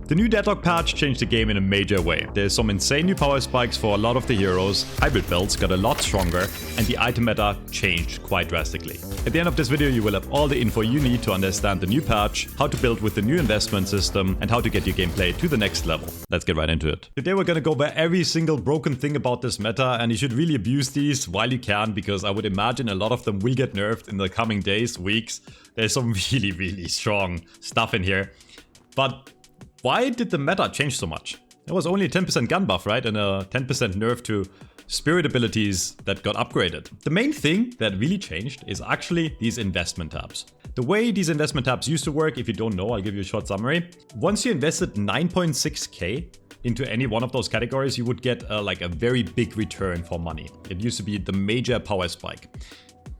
The new Deadlock patch changed the game in a major way. There's some insane new power spikes for a lot of the heroes, hybrid builds got a lot stronger, and the item meta changed quite drastically. At the end of this video you will have all the info you need to understand the new patch, how to build with the new investment system, and how to get your gameplay to the next level. Let's get right into it. Today we're gonna go over every single broken thing about this meta, and you should really abuse these while you can, because I would imagine a lot of them will get nerfed in the coming days, weeks. There's some really strong stuff in here. But why did the meta change so much? There was only a 10% gun buff, right? And a 10% nerf to spirit abilities that got upgraded. The main thing that really changed is actually these investment tabs. The way these investment tabs used to work, if you don't know, I'll give you a short summary. Once you invested 9.6k into any one of those categories, you would get like a very big return for money. It used to be the major power spike.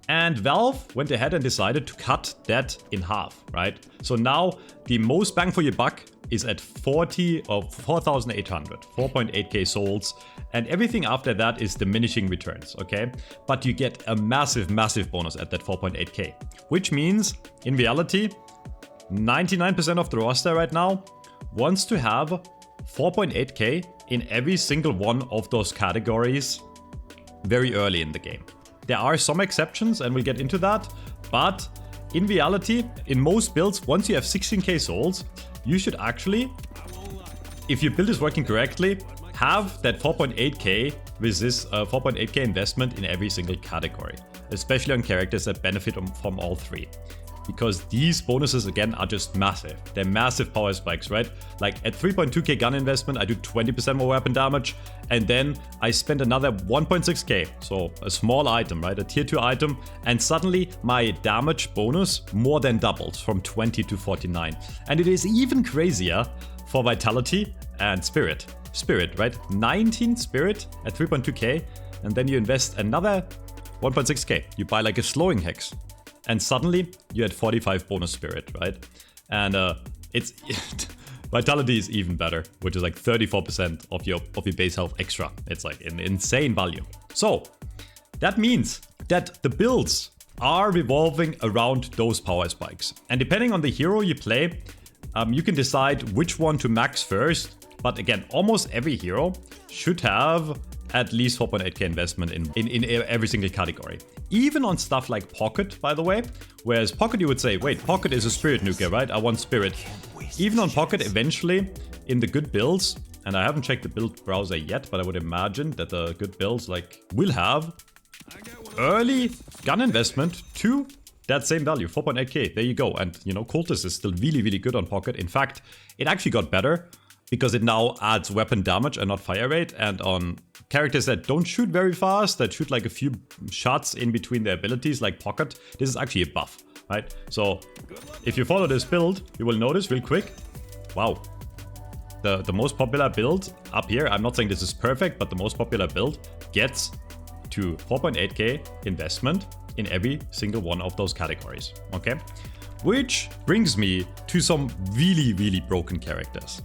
And Valve went ahead and decided to cut that in half, right? So now the most bang for your buck is at 4,800, 4.8k souls, and everything after that is diminishing returns, okay? But you get a massive bonus at that 4.8k, which means, in reality, 99% of the roster right now wants to have 4.8k in every single one of those categories very early in the game. There are some exceptions, and we'll get into that, but in reality, in most builds, once you have 16k souls, you should actually, if your build is working correctly, have that 4.8k with this 4.8k investment in every single category, especially on characters that benefit from all three. Because these bonuses, again, are just massive. They're massive power spikes, right? Like at 3.2k gun investment, I do 20% more weapon damage, and then I spend another 1.6k, so a small item, right? A tier 2 item, and suddenly my damage bonus more than doubled from 20 to 49. And it is even crazier for Vitality and Spirit. Spirit, right? 19 Spirit at 3.2k, and then you invest another 1.6k. You buy like a slowing hex. And suddenly you had 45 bonus spirit, right? And it's Vitality is even better, which is like 34% of your base health extra. It's like an insane value. So that means that the builds are revolving around those power spikes. And depending on the hero you play, you can decide which one to max first. But again, almost every hero should have at least 4.8k investment in every single category. Even on stuff like Pocket, by the way. Whereas Pocket, you would say, wait, Pocket is a spirit nuker, right? I want spirit. Even on Pocket, eventually, in the good builds, and I haven't checked the build browser yet, but I would imagine that the good builds will have early gun investment to that same value, 4.8k. There you go. And you know, Cultist is still really good on Pocket. In fact, it actually got better because it now adds weapon damage and not fire rate. And on characters that don't shoot very fast, that shoot like a few shots in between their abilities, like Pocket, this is actually a buff, right? So if you follow this build, you will notice real quick, wow, the most popular build up here, I'm not saying this is perfect, but the most popular build gets to 4.8k investment in every single one of those categories, okay? Which brings me to some really broken characters.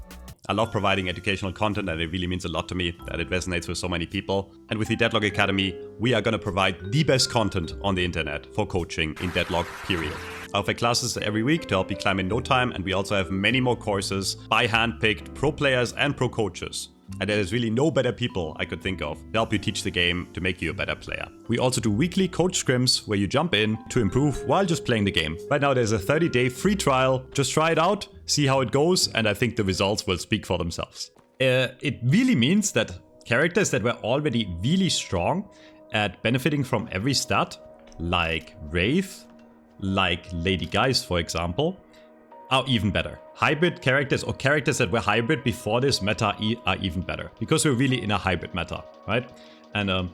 I love providing educational content, and it really means a lot to me that it resonates with so many people. And with the Deadlock Academy, we are going to provide the best content on the internet for coaching in Deadlock, period. I offer classes every week to help you climb in no time, and we also have many more courses by hand-picked pro players and pro coaches. And there is really no better people I could think of to help you teach the game to make you a better player. We also do weekly coach scrims where you jump in to improve while just playing the game. Right now there's a 30-day free trial. Just try it out, see how it goes, and I think the results will speak for themselves. It really means that characters that were already really strong at benefiting from every stat, like Wraith, like Lady Geist for example, are even better. Hybrid characters or characters that were hybrid before this meta are even better, because we're really in a hybrid meta, right? And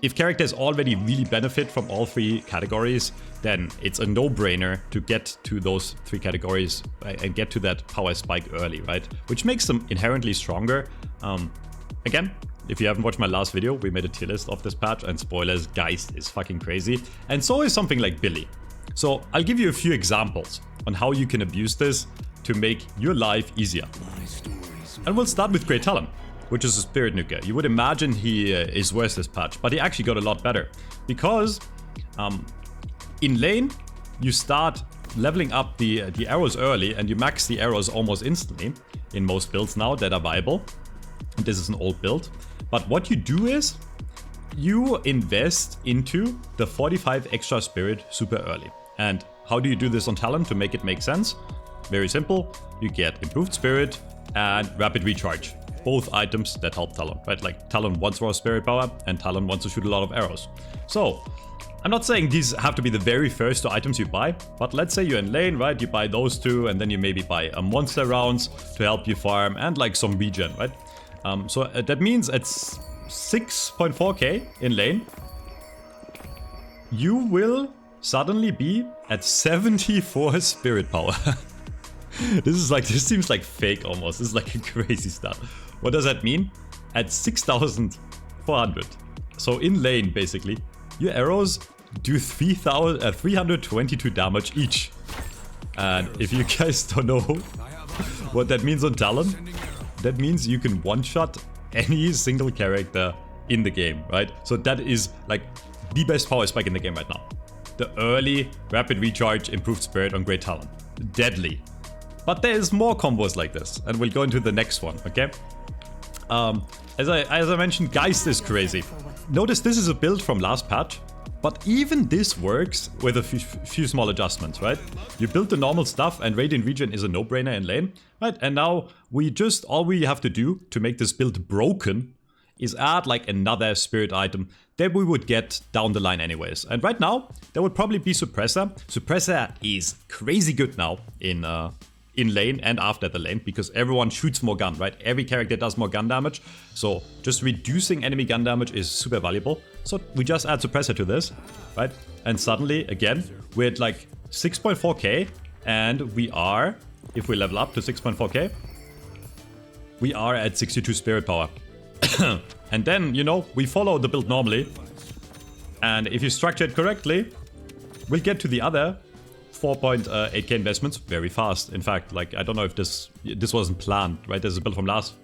if characters already really benefit from all three categories, then it's a no-brainer to get to those three categories and get to that power spike early, right? Which makes them inherently stronger. Again, if you haven't watched my last video, we made a tier list of this patch, and spoilers, Geist is fucking crazy. And so is something like Billy. So I'll give you a few examples on how you can abuse this to make your life easier. And we'll start with Great Talon, which is a spirit nuker. You would imagine he is worse this patch, but he actually got a lot better. Because in lane, you start leveling up the arrows early, and you max the arrows almost instantly. in most builds now that are viable. And this is an old build. But what you do is you invest into the 45 extra spirit super early. And how do you do this on talent to make it make sense? Very simple. You get improved spirit and rapid recharge. Both items that help Talon, right? Like Talon wants raw spirit power and Talon wants to shoot a lot of arrows. So I'm not saying these have to be the very first 2 items you buy, but let's say you're in lane, right? You buy those 2 and then you maybe buy a monster rounds to help you farm and like some regen, right? So that means at 6.4k in lane, you will suddenly be at 74 spirit power. This seems like fake almost. This is like a crazy stat. What does that mean? At 6,400. So in lane, basically, your arrows do 322 damage each. And if you guys don't know what that means on Talon, that means you can one-shot any single character in the game, right? So that is like the best power spike in the game right now. The early rapid recharge improved spirit on Great Talon. Deadly. But there is more combos like this, and we'll go into the next one, okay? As I mentioned, Geist is crazy. Notice this is a build from last patch, but even this works with a few small adjustments, right? You build the normal stuff and Radiant Regen is a no-brainer in lane, right? And now all we have to do to make this build broken is add like another spirit item that we would get down the line anyways. And right now, there would probably be Suppressor. Suppressor is crazy good now in lane and after the lane because everyone shoots more gun, right? Every character does more gun damage. So just reducing enemy gun damage is super valuable. So we just add Suppressor to this, right? And suddenly, again, we're at like 6.4k and we are, if we level up to 6.4k, we are at 62 spirit power. And then, you know, we follow the build normally. And if you structure it correctly, we'll get to the other 4.8k investments very fast. In fact, like, I don't know if this wasn't planned, right? There's a build from last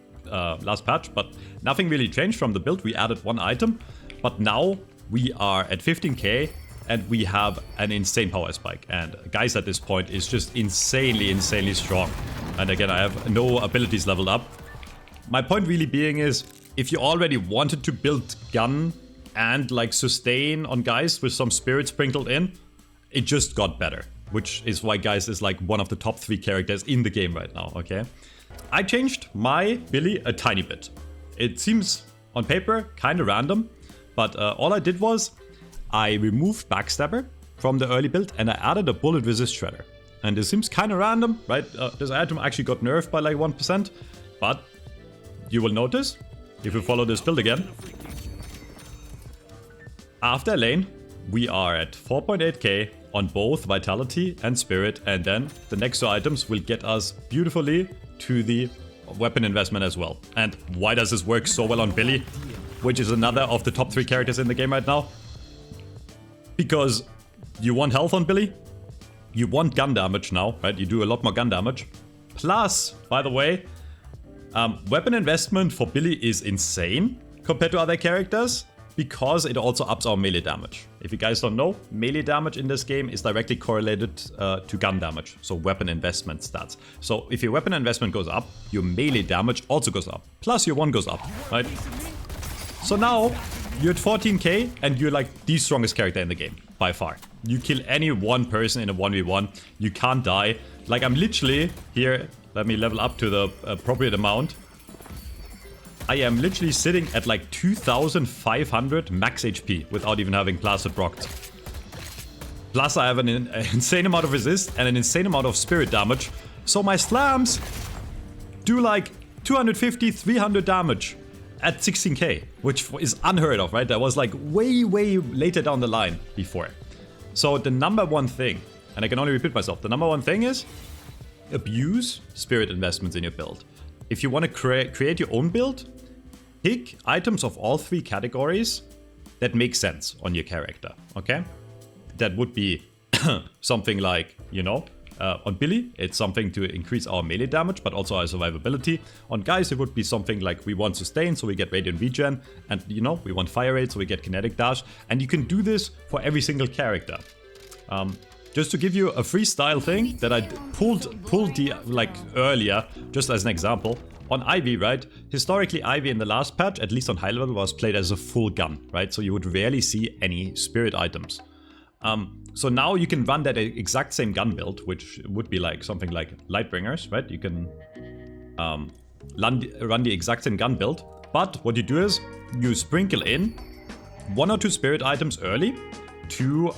patch, but nothing really changed from the build. We added 1 item, but now we are at 15k and we have an insane power spike. And Geist at this point is just insanely strong. And again, I have no abilities leveled up. My point really being is, if you already wanted to build gun and like sustain on Geist with some spirit sprinkled in, it just got better. Which is why Geist is like one of the top 3 characters in the game right now, okay? I changed my Billy a tiny bit. It seems on paper kind of random, but all I did was I removed Backstabber from the early build and I added a bullet resist shredder. And it seems kind of random, right? This item actually got nerfed by like 1%, but you will notice if you follow this build again. After lane, we are at 4.8k on both Vitality and Spirit, and then the next 2 items will get us beautifully to the weapon investment as well. And why does this work so well on Billy, which is another of the top 3 characters in the game right now? Because you want health on Billy, you want gun damage now, right? You do a lot more gun damage. Plus, by the way, weapon investment for Billy is insane compared to other characters, because it also ups our melee damage. If you guys don't know, melee damage in this game is directly correlated to gun damage, so weapon investment stats. So if your weapon investment goes up, your melee damage also goes up, plus your 1 goes up, right? So now, you're at 14k and you're like the strongest character in the game, by far. You kill any one person in a 1v1, you can't die. Like I'm literally, here, let me level up to the appropriate amount. I am literally sitting at like 2,500 max HP without even having Placid procced. Plus I have an insane amount of resist and an insane amount of spirit damage. So my slams do like 250, 300 damage at 16k, which is unheard of, right? That was like way later down the line before. So the number one thing, and I can only repeat myself, the number one thing is abuse spirit investments in your build. If you want to create your own build, pick items of all 3 categories that make sense on your character, okay? That would be something like, you know, on Billy, it's something to increase our melee damage, but also our survivability. On Geist, it would be something like we want sustain, so we get Radiant Regen, and, you know, we want Fire Rate, so we get Kinetic Dash. And you can do this for every single character. Just to give you a freestyle thing that I pulled the like earlier, just as an example. On Ivy, right? Historically, Ivy in the last patch, at least on high level, was played as a full gun, right? So you would rarely see any spirit items. So now you can run that exact same gun build, which would be like something like Lightbringers, right? You can run the exact same gun build, but what you do is you sprinkle in 1 or 2 spirit items early to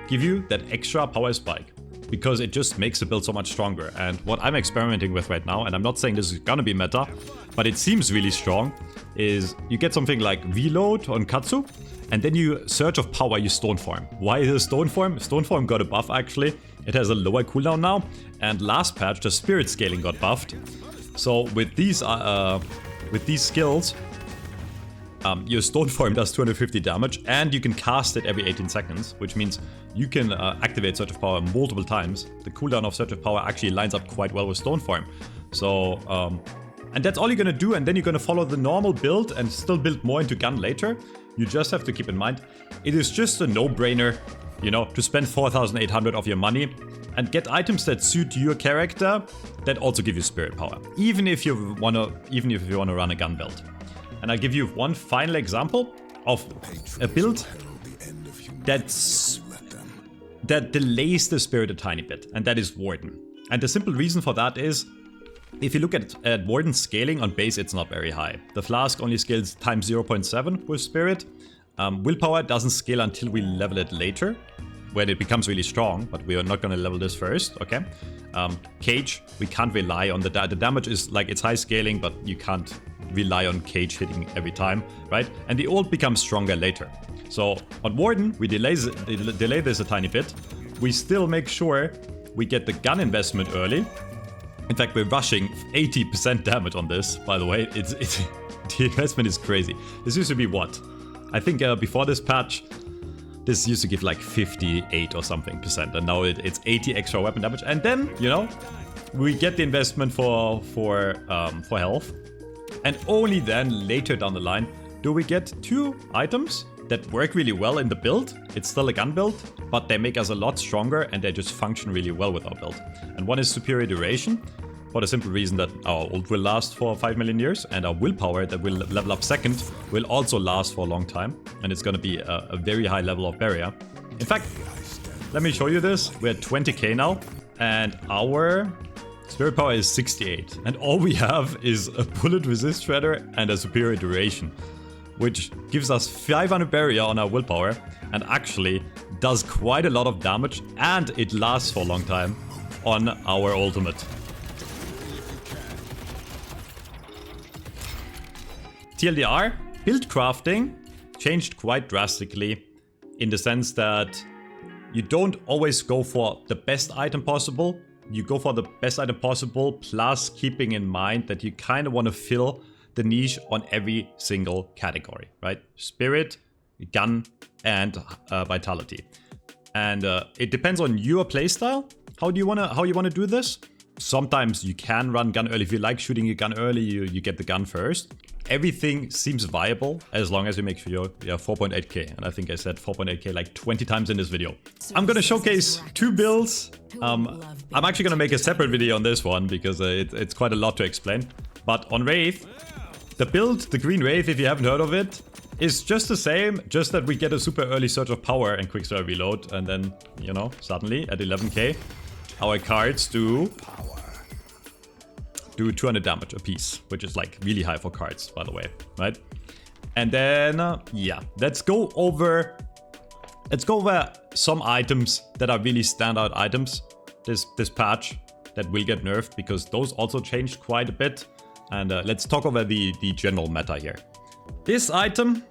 give you that extra power spike, because it just makes the build so much stronger. And what I'm experimenting with right now, and I'm not saying this is gonna be meta, but it seems really strong, is you get something like Reload on Katsu, and then you Surge of Power, you Stone Form. Why is it Stone Form? Stone Form got a buff actually. It has a lower cooldown now, and last patch the Spirit Scaling got buffed. So with these skills, your Stone Form does 250 damage, and you can cast it every 18 seconds, which means you can activate Surge of Power multiple times. The cooldown of Surge of Power actually lines up quite well with Stone Form. So, and that's all you're gonna do, and then you're gonna follow the normal build and still build more into gun later. You just have to keep in mind, it is just a no-brainer, you know, to spend 4,800 of your money and get items that suit your character that also give you spirit power, even if you wanna run a gun build. And I'll give you one final example of a build that delays the spirit a tiny bit, and that is Warden. And the simple reason for that is, if you look at Warden's scaling on base, it's not very high. The Flask only scales times 0.7 with spirit. Willpower doesn't scale until we level it later, when it becomes really strong, but we are not gonna level this first, okay? Cage, we can't rely on the damage is like, it's high scaling, but you can't rely on Cage hitting every time, right? And the ult becomes stronger later. So on Warden, we delay this a tiny bit. We still make sure we get the gun investment early. In fact, we're rushing 80% damage on this, by the way. It's the investment is crazy. This used to be what? I think before this patch, this used to give like 58 or something %, and now it's 80 extra weapon damage. And then, you know, we get the investment for health. And only then, later down the line, do we get 2 items that work really well in the build. It's still a gun build, but they make us a lot stronger and they just function really well with our build. And one is Superior Duration, for the simple reason that our ult will last for 5 million years, and our willpower that will level up second will also last for a long time, and it's gonna be a very high level of barrier. In fact, let me show you this. We're at 20k now, and our spirit power is 68, and all we have is a bullet resist shredder and a Superior Duration, which gives us 500 barrier on our willpower, and actually does quite a lot of damage, and it lasts for a long time on our ultimate. TLDR, build crafting changed quite drastically in the sense that you don't always go for the best item possible. You go for the best item possible, plus keeping in mind that you kind of want to fill the niche on every single category, right? Spirit, gun, and vitality. And it depends on your playstyle. How you wanna do this? Sometimes you can run gun early. If you like shooting your gun early, you get the gun first. Everything seems viable as long as you make sure you're 4.8k. And I think I said 4.8k like 20 times in this video. I'm gonna showcase 2 builds. I'm actually gonna make a separate video on this one because it's quite a lot to explain. But on Wraith, the build, the green Wraith, if you haven't heard of it, is just the same, just that we get a super early Surge of Power and Quicksilver Reload, and then, you know, suddenly at 11k, our cards do 200 damage a piece, which is like really high for cards, by the way, right? And then, yeah, let's go over some items that are really standout items this patch that will get nerfed, because those also changed quite a bit. And let's talk over the general meta here. This item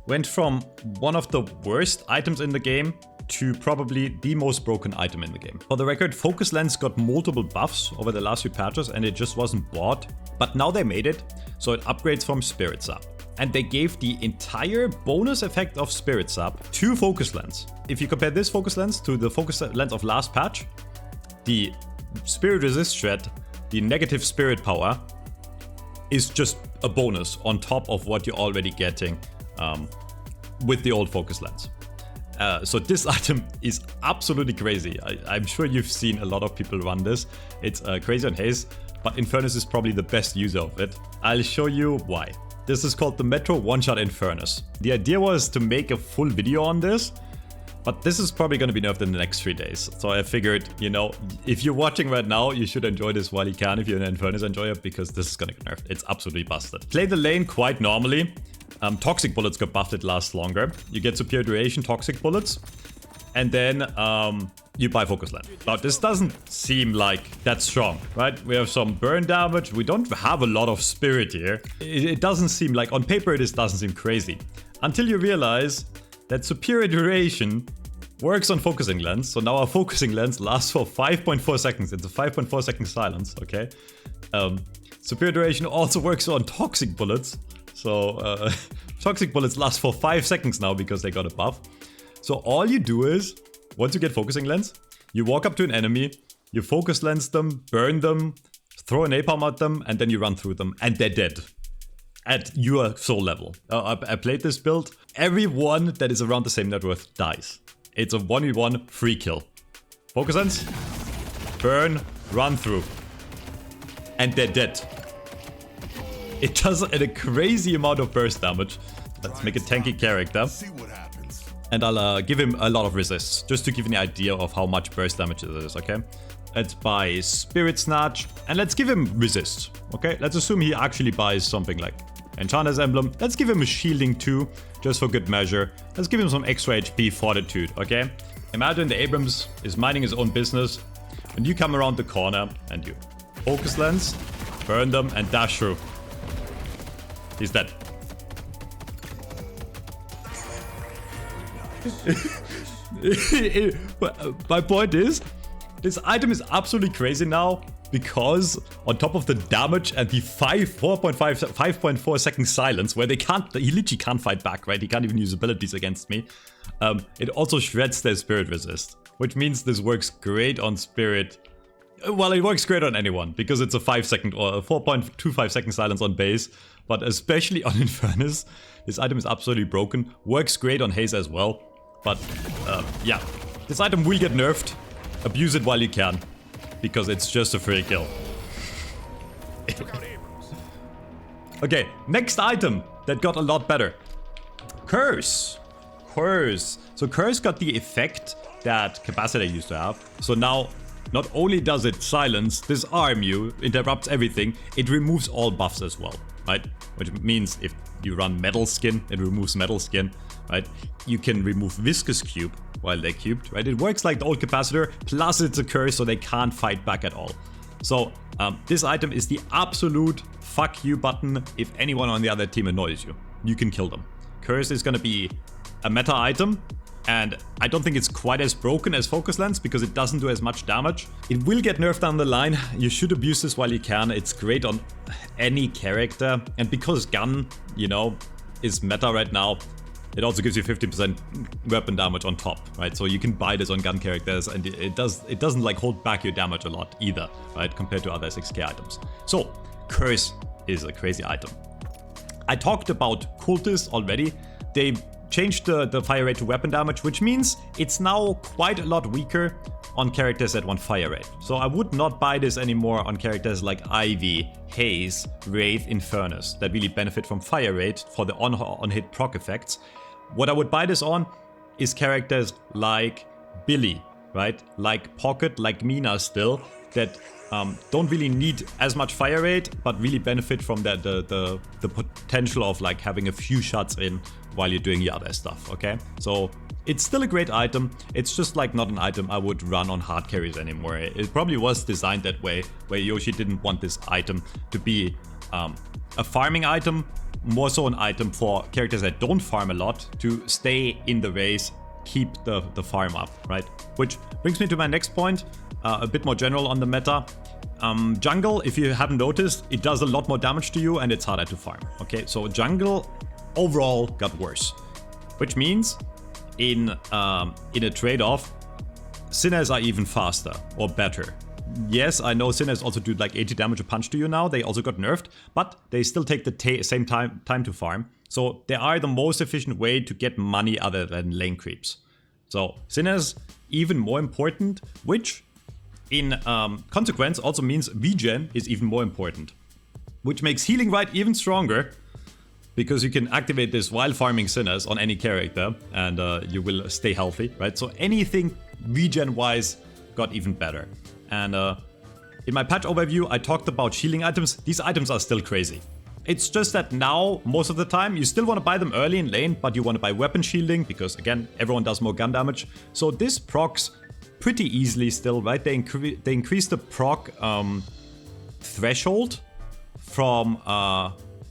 went from one of the worst items in the game to probably the most broken item in the game. For the record, Focus Lens got multiple buffs over the last few patches and it just wasn't bought. But now they made it, so it upgrades from Spirit Sap. And they gave the entire bonus effect of Spirit Sap to Focus Lens. If you compare this Focus Lens to the Focus Lens of last patch, the Spirit Resist Shred, the negative Spirit Power, is just a bonus on top of what you're already getting with the old Focus Lens. So this item is absolutely crazy. I'm sure you've seen a lot of people run this. It's crazy on Haze, but Infernus is probably the best user of it. I'll show you why. This is called the Metro One-Shot Infernus. The idea was to make a full video on this, but this is probably going to be nerfed in the next 3 days. So I figured, you know, if you're watching right now, you should enjoy this while you can if you're an Infernus enjoyer, because this is going to get nerfed. It's absolutely busted. Play the lane quite normally. Toxic bullets got buffed, it lasts longer. You get superior duration toxic bullets. And then you buy focus lens. Now this doesn't seem like that strong, right? We have some burn damage. We don't have a lot of spirit here. It doesn't seem like, on paper this doesn't seem crazy. Until you realize that superior duration works on focusing lens. So now our focusing lens lasts for 5.4 seconds. It's a 5.4 second silence, okay? Superior duration also works on toxic bullets. So toxic bullets last for 5 seconds now because they got a buff. So all you do is, once you get focusing lens, you walk up to an enemy, you focus lens them, burn them, throw a napalm at them, and then you run through them, and they're dead. At your soul level. I played this build. Everyone that is around the same net worth dies. It's a 1v1 free kill. Focus lens, burn, run through. And they're dead. It does a crazy amount of burst damage. Let's make a tanky character. And I'll give him a lot of resists, just to give you an idea of how much burst damage it is, okay? Let's buy Spirit Snatch, and let's give him resist, okay? Let's assume he actually buys something like Enchanter's Emblem. Let's give him a shielding too, just for good measure. Let's give him some extra HP Fortitude, okay? Imagine the Abrams is minding his own business, and you come around the corner, and you focus lens, burn them, and dash through. He's dead. My point is, this item is absolutely crazy now because on top of the damage and the 5.4 second silence where he literally can't fight back, right? He can't even use abilities against me. It also shreds their spirit resist, which means this works great on spirit. Well, it works great on anyone because it's a 5 second or a 4.25 second silence on base, but especially on Infernus, this item is absolutely broken. Works great on Haze as well. But, yeah, this item will get nerfed. Abuse it while you can, because it's just a free kill. Okay, next item that got a lot better. Curse. Curse. So Curse got the effect that Capacitor used to have. So now, not only does it silence, disarm you, interrupts everything, it removes all buffs as well, right? Which means if you run Metal Skin, it removes Metal Skin. Right? You can remove Viscous Cube while they're cubed, right? It works like the old Capacitor, plus it's a curse so they can't fight back at all. So this item is the absolute fuck you button if anyone on the other team annoys you. You can kill them. Curse is gonna be a meta item, and I don't think it's quite as broken as Focus Lens because it doesn't do as much damage. It will get nerfed down the line. You should abuse this while you can. It's great on any character, and because Gun, you know, is meta right now, it also gives you 50% weapon damage on top, right? So you can buy this on gun characters, and it doesn't like hold back your damage a lot either, right? Compared to other 6k items. So Curse is a crazy item. I talked about Cultists already. They changed the fire rate to weapon damage, which means it's now quite a lot weaker on characters that want fire rate. So I would not buy this anymore on characters like Ivy, Haze, Wraith, Infernus that really benefit from fire rate for the on-hit proc effects. What I would buy this on is characters like Billy, right? Like Pocket, like Mina still, that don't really need as much fire rate, but really benefit from the potential of like having a few shots in while you're doing your other stuff, okay? So it's still a great item. It's just like not an item I would run on hard carries anymore. It probably was designed that way, where Yoshi didn't want this item to be a farming item, more so an item for characters that don't farm a lot to stay in the race, keep the farm up, right? Which brings me to my next point, a bit more general on the meta. Jungle, if you haven't noticed, it does a lot more damage to you and it's harder to farm, okay? So jungle overall got worse, which means in a trade-off, Sinners are even faster or better. Yes, I know Sinners also do like 80 damage a punch to you now. They also got nerfed, but they still take the same time to farm. So they are the most efficient way to get money other than lane creeps. So Sinner's even more important, which in consequence also means regen is even more important. Which makes healing right even stronger, because you can activate this while farming Sinners on any character and you will stay healthy, right? So anything regen wise got even better. And in my patch overview I talked about shielding items. These items are still crazy. It's just that now, most of the time, you still want to buy them early in lane, but you want to buy weapon shielding, because again, everyone does more gun damage. So this procs pretty easily still, right? They increase the proc threshold from,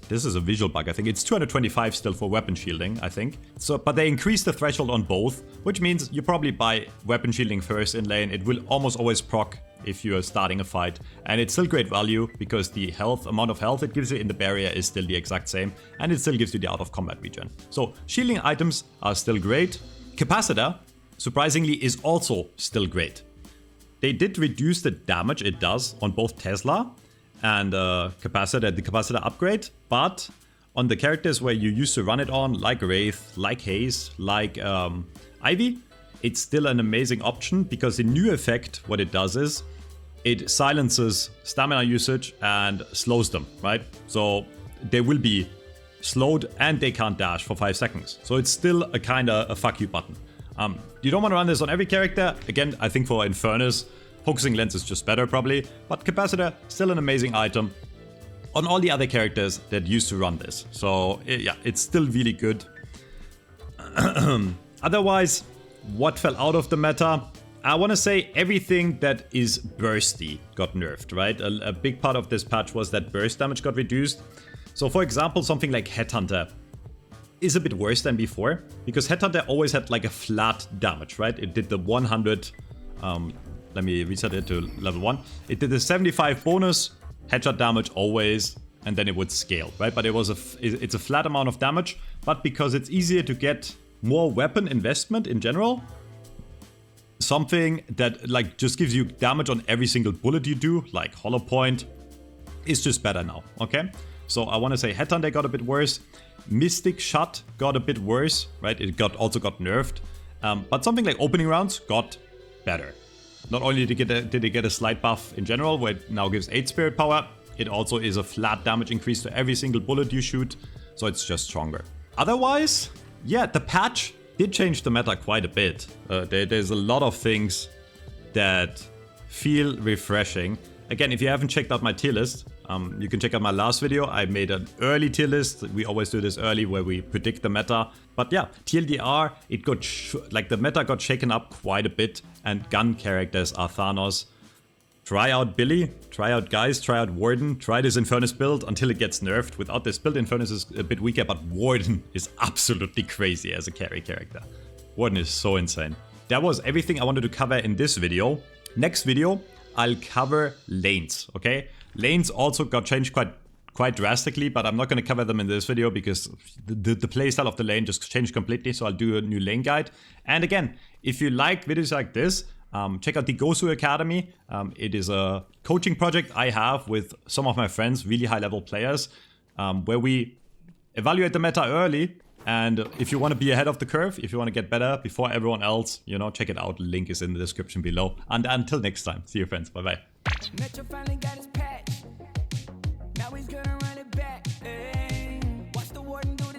this is a visual bug, I think. It's 225 still for weapon shielding, I think. So, but they increase the threshold on both, which means you probably buy weapon shielding first in lane. It will almost always proc if you are starting a fight, and it's still great value because the amount of health it gives you in the barrier is still the exact same, and it still gives you the out of combat regen. So shielding items are still great. Capacitor, surprisingly, is also still great. They did reduce the damage it does on both Tesla and the capacitor upgrade, but on the characters where you used to run it on, like Wraith, like Haze, like Ivy, it's still an amazing option, because the new effect, what it does is, it silences stamina usage and slows them, right? So they will be slowed and they can't dash for 5 seconds. So it's still a kind of a fuck you button. You don't want to run this on every character. Again, I think for Infernus, focusing lens is just better probably, but Capacitor, still an amazing item on all the other characters that used to run this. So yeah, it's still really good. Otherwise, what fell out of the meta? I want to say everything that is bursty got nerfed, right? A big part of this patch was that burst damage got reduced. So for example, something like Headhunter is a bit worse than before, because Headhunter always had like a flat damage, right? It did the 100, let me reset it to level 1. It did the 75 bonus headshot damage always, and then it would scale, right? But it's a flat amount of damage, but because it's easier to get more weapon investment in general, something that like just gives you damage on every single bullet you do, like Hollow Point, is just better now, okay? So I want to say Headhunter got a bit worse, Mystic Shot got a bit worse, right? It also got nerfed, but something like Opening Rounds got better. Not only did it get a slight buff in general, where it now gives 8 spirit power, it also is a flat damage increase to every single bullet you shoot, so it's just stronger. Otherwise, yeah, the patch did change the meta quite a bit. There's a lot of things that feel refreshing. Again, if you haven't checked out my tier list, you can check out my last video. I made an early tier list. We always do this early where we predict the meta. But yeah, TLDR, it got the meta got shaken up quite a bit, and gun characters are Thanos. Try out Billy, try out Geist, try out Warden, try this Infernus build until it gets nerfed. Without this build, Infernus is a bit weaker, but Warden is absolutely crazy as a carry character. Warden is so insane. That was everything I wanted to cover in this video. Next video, I'll cover lanes, okay? Lanes also got changed quite drastically, but I'm not going to cover them in this video because the playstyle of the lane just changed completely, so I'll do a new lane guide. And again, if you like videos like this, check out the Gosu Academy. It is a coaching project I have with some of my friends, really high-level players, where we evaluate the meta early. And if you want to be ahead of the curve, if you want to get better before everyone else, you know, check it out. Link is in the description below. And until next time, see you friends. Bye-bye.